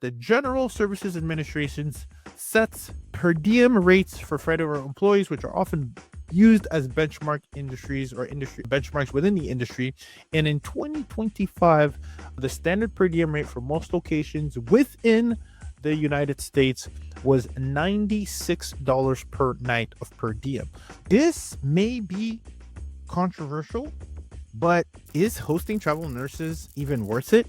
the General Services Administration sets per diem rates for federal employees, which are often used as benchmark industries or industry benchmarks within the industry. And in 2025, the standard per diem rate for most locations within the United States was $96 per night of per diem. This may be controversial, but is hosting travel nurses even worth it?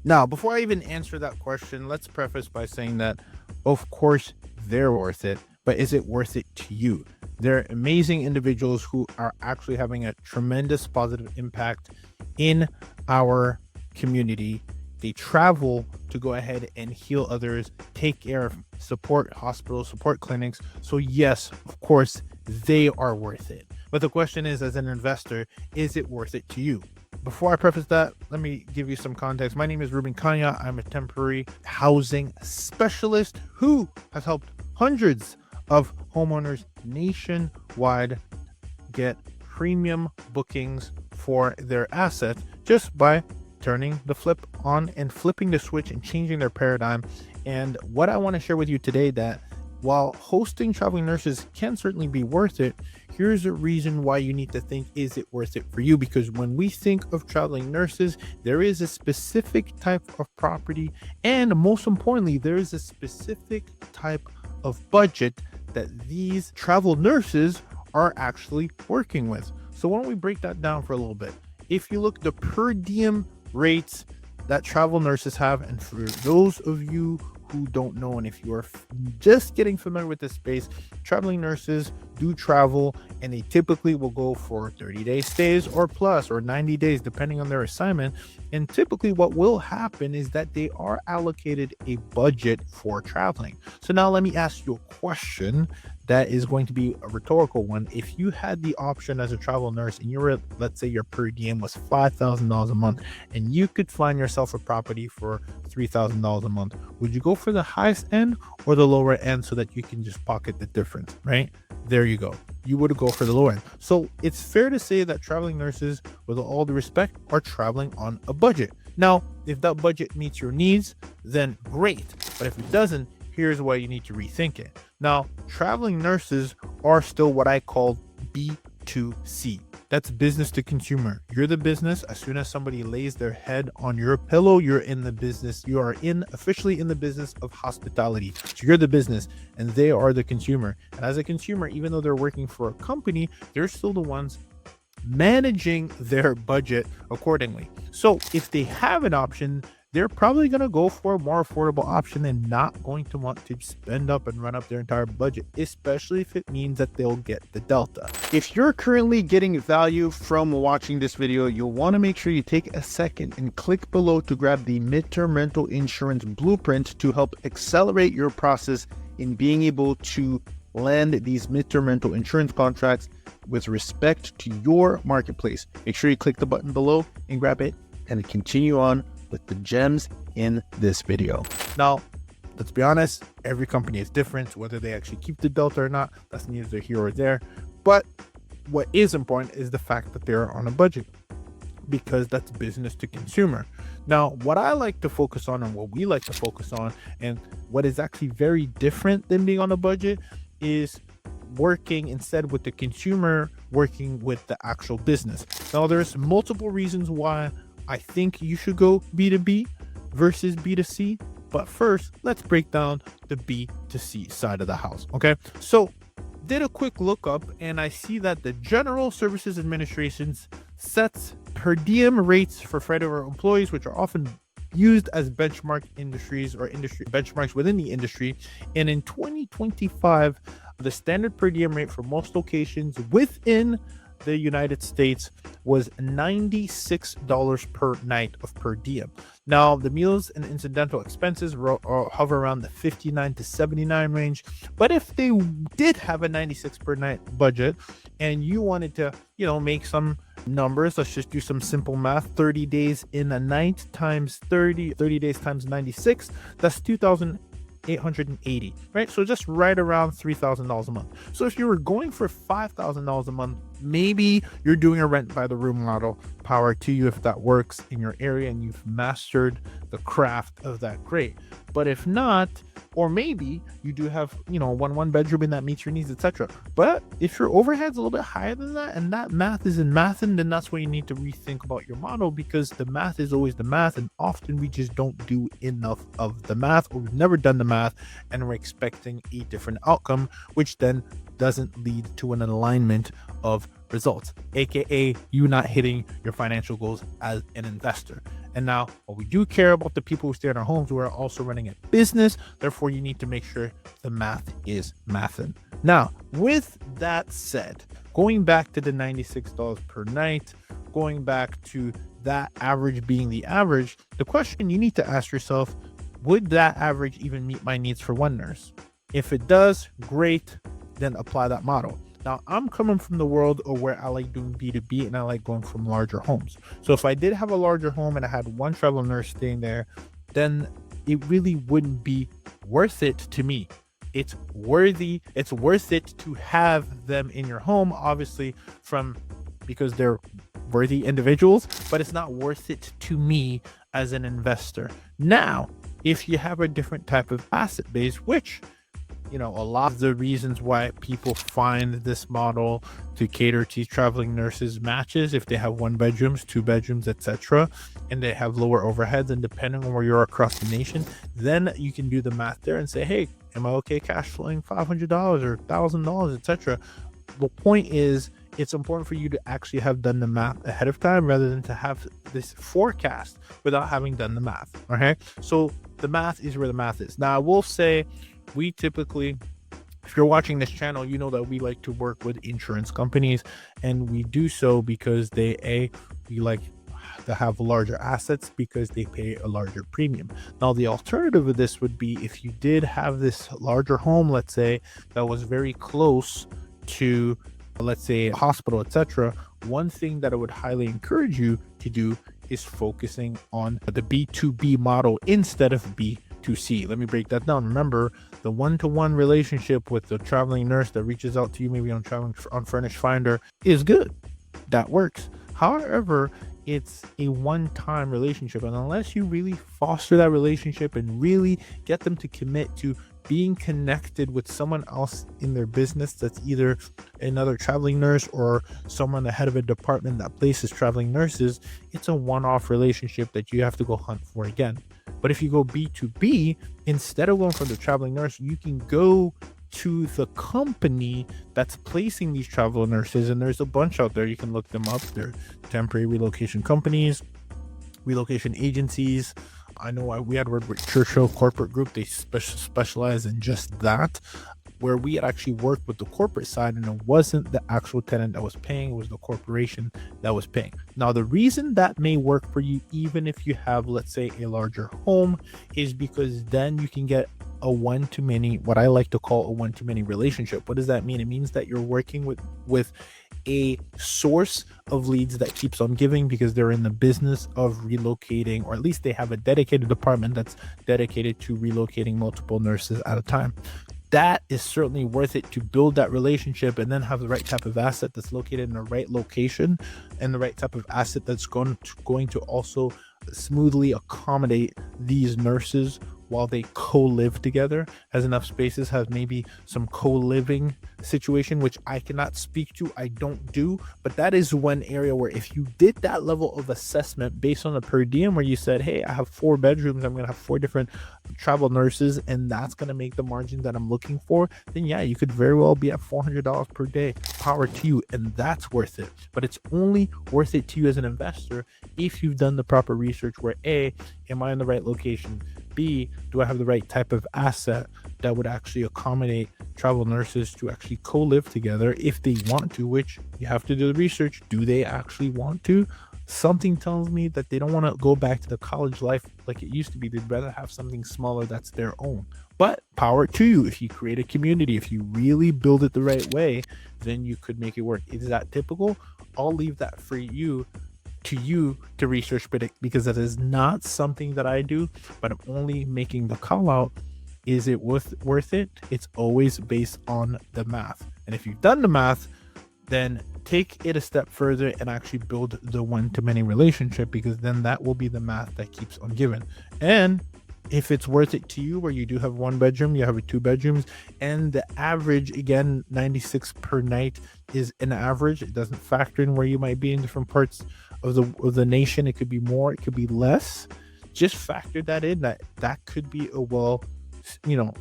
Now, before I even answer that question, let's preface by saying that, of course, they're worth it, but is it worth it to you? They're amazing individuals who are actually having a tremendous positive impact in our community. They travel to go ahead and heal others, take care of, support hospitals, support clinics. So yes, of course, they are worth it. But the question is, as an investor, is it worth it to you? Before I preface that, let me give you some context. My name is Ruben Kanya. I'm a temporary housing specialist who has helped hundreds of homeowners nationwide get premium bookings for their assets just by turning the flip on and flipping the switch and changing their paradigm. And what I want to share with you today, that while hosting traveling nurses can certainly be worth it, here's a reason why you need to think, is it worth it for you? Because when we think of traveling nurses, there is a specific type of property, and most importantly, there is a specific type of budget that these travel nurses are actually working with. So why don't we break that down for a little bit? If you look the per diem rates that travel nurses have, and for those of you who don't know, and if you are just getting familiar with this space, traveling nurses do travel, and they typically will go for 30-day stays or plus, or 90 days depending on their assignment. And typically what will happen is that they are allocated a budget for traveling. So now let me ask you a question that is going to be a rhetorical one. If you had the option as a travel nurse, and you were, let's say your per diem was $5,000 a month, and you could find yourself a property for $3,000 a month, would you go for the highest end or the lower end so that you can just pocket the difference, right? There you go. You would go for the lower end. So it's fair to say that traveling nurses, with all due respect, are traveling on a budget. Now, if that budget meets your needs, then great. But if it doesn't, here's why you need to rethink it. Now, traveling nurses are still what I call B2C. That's business to consumer. You're the business. As soon as somebody lays their head on your pillow, you're in the business. You are officially in the business of hospitality. So you're the business and they are the consumer. And as a consumer, even though they're working for a company, they're still the ones managing their budget accordingly. So if they have an option, they're probably going to go for a more affordable option and not going to want to spend up and run up their entire budget, especially if it means that they'll get the delta. If you're currently getting value from watching this video, you'll want to make sure you take a second and click below to grab the midterm rental insurance blueprint to help accelerate your process in being able to land these midterm rental insurance contracts with respect to your marketplace. Make sure you click the button below and grab it, and continue on with the gems in this video. Now, let's be honest, every company is different. Whether they actually keep the delta or not, that's neither here or there. But what is important is the fact that they're on a budget, because that's business to consumer. Now, what I like to focus on, and what we like to focus on, and what is actually very different than being on a budget, is working instead with the consumer, working with the actual business. Now, there's multiple reasons why I think you should go B2B versus B2C. But first, let's break down the B2C side of the house. Okay. So did a quick lookup, and I see that the General Services Administration sets per diem rates for federal employees, which are often used as benchmark industries or industry benchmarks within the industry. And in 2025, the standard per diem rate for most locations within the United States was $96 per night of per diem. Now, the meals and incidental expenses hover around the 59 to 79 range. But if they did have a 96 per night budget, and you wanted to, make some numbers, let's just do some simple math. 30 days in a night times 30 days times 96, that's $2,800 $880, right? So just right around $3,000 a month. So if you were going for $5,000 a month, maybe you're doing a rent by the room model. Power to you if that works in your area and you've mastered the craft of that, great. But if not, or maybe you do have, one bedroom and that meets your needs, etc. But if your overhead's a little bit higher than that and that math isn't mathing, then that's where you need to rethink about your model, because the math is always the math, and often we just don't do enough of the math, or we've never done the math and we're expecting a different outcome, which then doesn't lead to an alignment of results, aka you not hitting your financial goals as an investor. And now, while we do care about the people who stay in our homes, who are also running a business, therefore you need to make sure the math is mathin'. Now, with that said, going back to the $96 per night, going back to that average being the average, the question you need to ask yourself, would that average even meet my needs for one nurse? If it does, great, then apply that model. Now, I'm coming from the world of where I like doing B2B and I like going from larger homes. So if I did have a larger home and I had one travel nurse staying there, then it really wouldn't be worth it to me. It's worth it to have them in your home, obviously, because they're worthy individuals, but it's not worth it to me as an investor. Now, if you have a different type of asset base, which a lot of the reasons why people find this model to cater to traveling nurses matches, if they have 1 bedrooms, 2 bedrooms, etc., and they have lower overheads, and depending on where you're across the nation, then you can do the math there and say, hey, am I okay cash flowing $500 or $1,000, etc. The point is, it's important for you to actually have done the math ahead of time rather than to have this forecast without having done the math. Okay, so the math is where the math is. Now, I will say, we typically, if you're watching this channel, you know that we like to work with insurance companies, and we do so because we like to have larger assets because they pay a larger premium. Now, the alternative of this would be if you did have this larger home, let's say, that was very close to, let's say, a hospital, etc. One thing that I would highly encourage you to do is focusing on the B2B model instead of B2C. Let me break that down. Remember, the one-to-one relationship with the traveling nurse that reaches out to you maybe on Furnish Finder is good. That works. However, it's a one-time relationship, and unless you really foster that relationship and really get them to commit to being connected with someone else in their business that's either another traveling nurse or someone the head of a department that places traveling nurses, it's a one-off relationship that you have to go hunt for again. But if you go B2B, instead of going for the traveling nurse, you can go to the company that's placing these travel nurses, and there's a bunch out there. You can look them up. They're temporary relocation companies, relocation agencies. I know we had worked with Churchill Corporate Group. They specialize in just that, where we had actually worked with the corporate side, and it wasn't the actual tenant that was paying, it was the corporation that was paying. Now, the reason that may work for you, even if you have, let's say, a larger home, is because then you can get a one-to-many, what I like to call a one-to-many relationship. What does that mean? It means that you're working with a source of leads that keeps on giving because they're in the business of relocating, or at least they have a dedicated department that's dedicated to relocating multiple nurses at a time. That is certainly worth it to build that relationship and then have the right type of asset that's located in the right location and the right type of asset that's going to also smoothly accommodate these nurses while they co-live together, has enough spaces, has maybe some co-living situation, which I cannot speak to, I don't do, but that is one area where if you did that level of assessment based on the per diem, where you said, hey, I have 4 bedrooms, I'm going to have 4 different travel nurses, and that's going to make the margin that I'm looking for, then yeah, you could very well be at $400 per day. Power to you, and that's worth it. But it's only worth it to you as an investor if you've done the proper research, where A, am I in the right location? B, do I have the right type of asset that would actually accommodate travel nurses to actually co-live together if they want to, which you have to do the research. Do they actually want to? Something tells me that they don't want to go back to the college life like it used to be. They'd rather have something smaller that's their own. But power to you. If you create a community, if you really build it the right way, then you could make it work. Is that typical? I'll leave that for you to research, predict, because that is not something that I do, but I'm only making the call out is it worth it? It's always based on the math. And if you've done the math, then take it a step further and actually build the one-to-many relationship, because then that will be the math that keeps on giving. And if it's worth it to you, where you do have one bedroom, you have a 2 bedrooms, and the average, again, 96 per night is an average. It doesn't factor in where you might be in different parts of the nation. It could be more, it could be less. Just factor that in, that could be a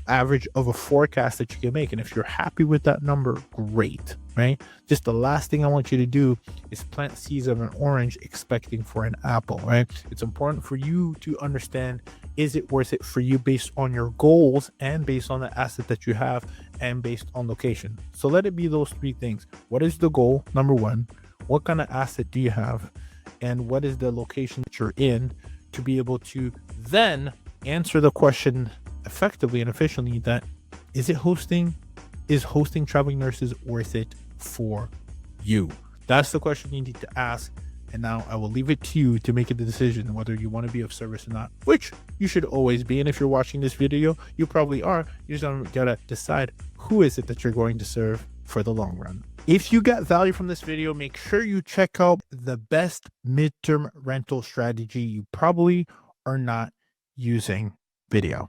average of a forecast that you can make. And if you're happy with that number, great, right? Just the last thing I want you to do is plant seeds of an orange expecting for an apple, right? It's important for you to understand, is it worth it for you based on your goals and based on the asset that you have and based on location. So let it be those 3 things. What is the goal? Number 1, what kind of asset do you have? And what is the location that you're in, to be able to then answer the question effectively and efficiently, that is hosting traveling nurses worth it for you? That's the question you need to ask. And now I will leave it to you to make the decision whether you want to be of service or not, which you should always be. And if you're watching this video, you probably are. You just gotta decide who is it that you're going to serve for the long run. If you got value from this video, make sure you check out the best midterm rental strategy you probably are not using video.